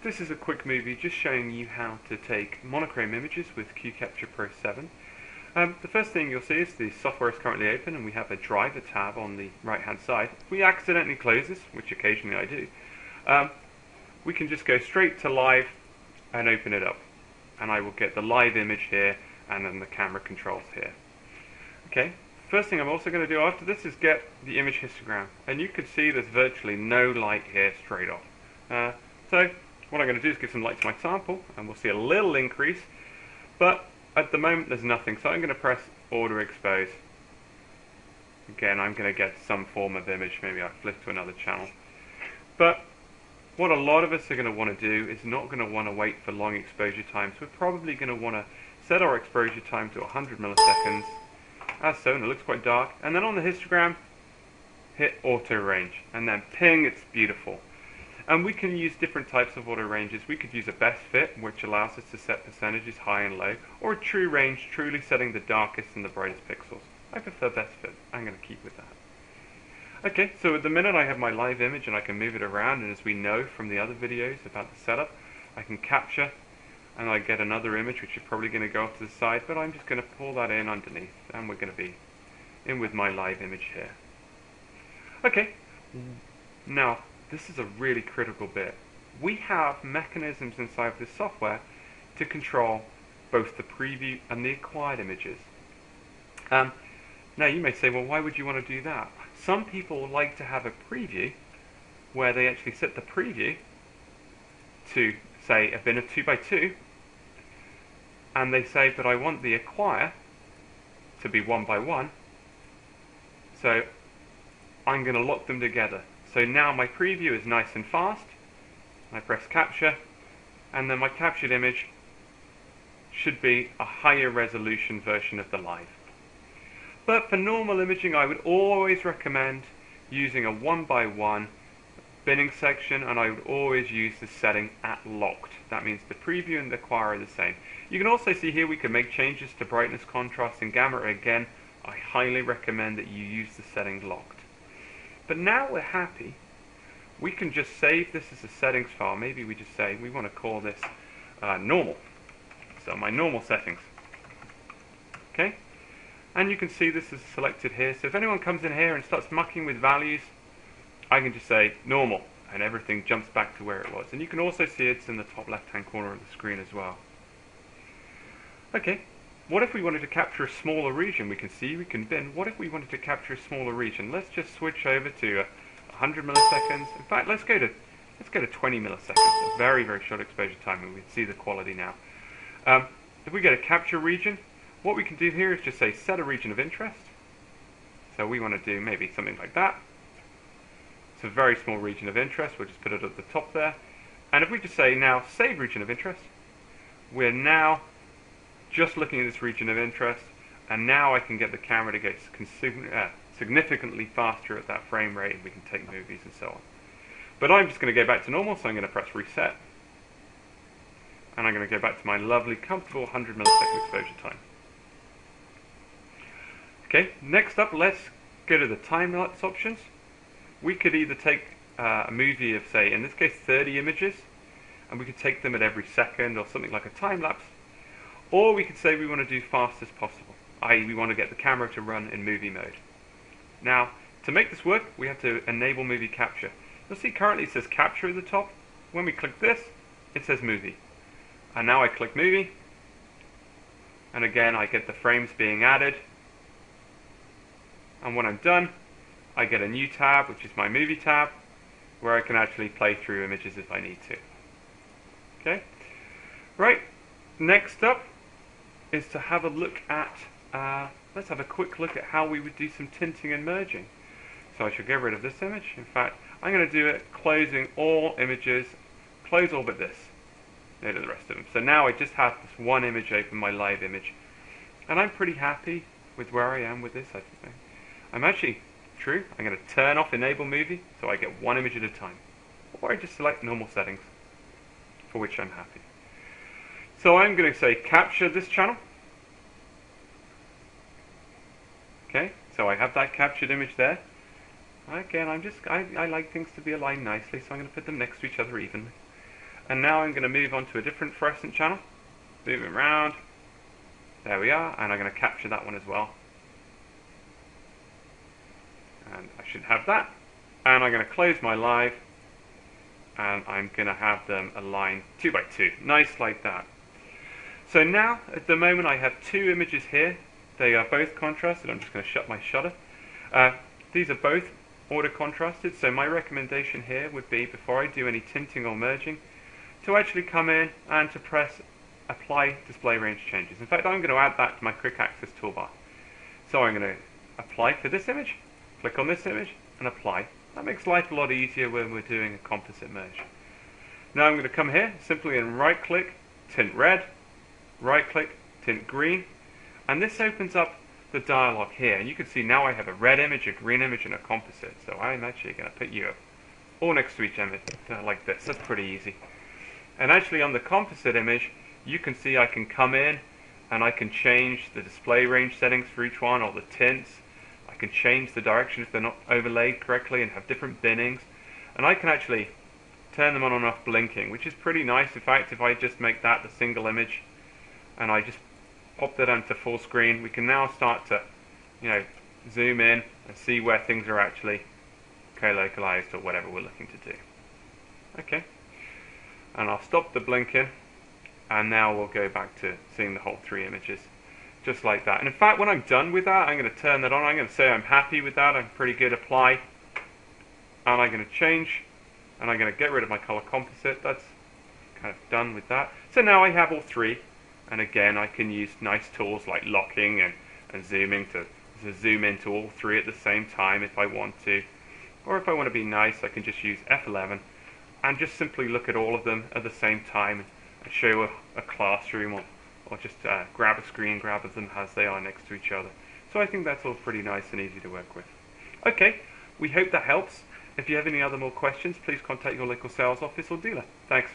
This is a quick movie just showing you how to take monochrome images with QCapture Pro 7. The first thing you'll see is the software is currently open and we have a driver tab on the right hand side. If we accidentally close this, which occasionally I do, we can just go straight to live and open it up. And I will get the live image here and then the camera controls here. Okay, first thing I'm also going to do after this is get the image histogram. And you can see there's virtually no light here straight off. So what I'm going to do is give some light to my sample and we'll see a little increase. But at the moment there's nothing, so I'm going to press Order Expose. Again, I'm going to get some form of image. Maybe I'll flip to another channel. But what a lot of us are going to want to do is not going to want to wait for long exposure times. We're probably going to want to set our exposure time to 100 milliseconds, as so, and it looks quite dark. And then on the histogram, hit auto range, and then ping, it's beautiful. And we can use different types of auto ranges. We could use a best fit, which allows us to set percentages high and low, or a true range, truly setting the darkest and the brightest pixels. I prefer best fit. I'm going to keep with that. Okay, so at the minute I have my live image and I can move it around, and as we know from the other videos about the setup, I can capture and I get another image which is probably going to go off to the side, but I'm just going to pull that in underneath and we're going to be in with my live image here. Okay, now this is a really critical bit. We have mechanisms inside this software to control both the preview and the acquired images. Now you may say, well, why would you want to do that? Some people like to have a preview where they actually set the preview to, say, a bin of 2x2, and they say, but I want the acquire to be 1x1, so I'm going to lock them together. So now my preview is nice and fast. I press capture, and then my captured image should be a higher resolution version of the live. But for normal imaging, I would always recommend using a 1x1 binning section, and I would always use the setting at locked. That means the preview and the acquire are the same. You can also see here we can make changes to brightness, contrast, and gamma. Again, I highly recommend that you use the setting locked. But now we're happy, we can just save this as a settings file. Maybe we just say we want to call this normal. So my normal settings. Okay? And you can see this is selected here. So if anyone comes in here and starts mucking with values, I can just say normal and everything jumps back to where it was. And you can also see it's in the top left hand corner of the screen as well. Okay, what if we wanted to capture a smaller region? We can see we can bin. What if we wanted to capture a smaller region? Let's just switch over to 100 milliseconds. In fact, let's go to 20 milliseconds. A very, very short exposure time, and we can see the quality now. If we get a capture region, what we can do here is just say set a region of interest. So we want to do maybe something like that. It's a very small region of interest. We'll just put it at the top there. And if we just say now save region of interest, we're now just looking at this region of interest, and now I can get the camera to go significantly faster at that frame rate, and we can take movies and so on. But I'm just going to go back to normal, so I'm going to press reset. And I'm going to go back to my lovely, comfortable 100 millisecond exposure time. Okay, next up, let's go to the time-lapse options. We could either take a movie of, say, in this case, 30 images, and we could take them at every second or something like a time-lapse. Or we could say we want to do fast as possible, i.e. we want to get the camera to run in movie mode. Now, to make this work, we have to enable movie capture. You'll see currently it says capture at the top. When we click this, it says movie. And now I click movie, and again I get the frames being added. And when I'm done, I get a new tab, which is my movie tab, where I can actually play through images if I need to. Okay? Right, next up is to have a look at, let's have a quick look at how we would do some tinting and merging. So I should get rid of this image. In fact, I'm going to do it closing all images, close all but this. No to the rest of them. So now I just have this one image open, my live image. And I'm pretty happy with where I am with this, I think. I'm actually, true, I'm going to turn off enable movie, so I get one image at a time. Or I just select normal settings, for which I'm happy. So I'm going to say capture this channel. Okay, so I have that captured image there. Again, I like things to be aligned nicely, so I'm going to put them next to each other evenly. And now I'm going to move on to a different fluorescent channel. Move it around. There we are, and I'm going to capture that one as well. And I should have that. And I'm going to close my live, and I'm going to have them aligned 2 by 2. Nice like that. So now, at the moment, I have 2 images here. They are both contrasted. I'm just going to shut my shutter. These are both auto contrasted, so my recommendation here would be, before I do any tinting or merging, to actually come in and to press Apply Display Range Changes. In fact, I'm going to add that to my Quick Access toolbar. So I'm going to apply for this image, click on this image, and apply. That makes life a lot easier when we're doing a composite merge. Now I'm going to come here simply and right click, tint red, right click, tint green, and this opens up the dialog here, and you can see now I have a red image, a green image, and a composite. So I'm actually going to put you all next to each image like this. That's pretty easy. And actually on the composite image, you can see I can come in and I can change the display range settings for each one, or the tints. I can change the direction if they're not overlaid correctly and have different binnings. And I can actually turn them on and off blinking, which is pretty nice. In fact, if I just make that the single image and I just pop that onto full screen, we can now start to, zoom in and see where things are actually co-localized or whatever we're looking to do. Okay, and I'll stop the blinking, and now we'll go back to seeing the whole 3 images, just like that. And in fact, when I'm done with that, I'm going to turn that on. I'm going to say I'm happy with that. I'm pretty good. Apply, and I'm going to change, and I'm going to get rid of my color composite. That's kind of done with that. So now I have all 3. And again, I can use nice tools like locking and zooming to zoom into all 3 at the same time if I want to. Or if I want to be nice, I can just use F11 and just simply look at all of them at the same time and show a classroom, or just grab a screen grab of them as they are next to each other. So I think that's all pretty nice and easy to work with. Okay, we hope that helps. If you have any more questions, please contact your local sales office or dealer. Thanks.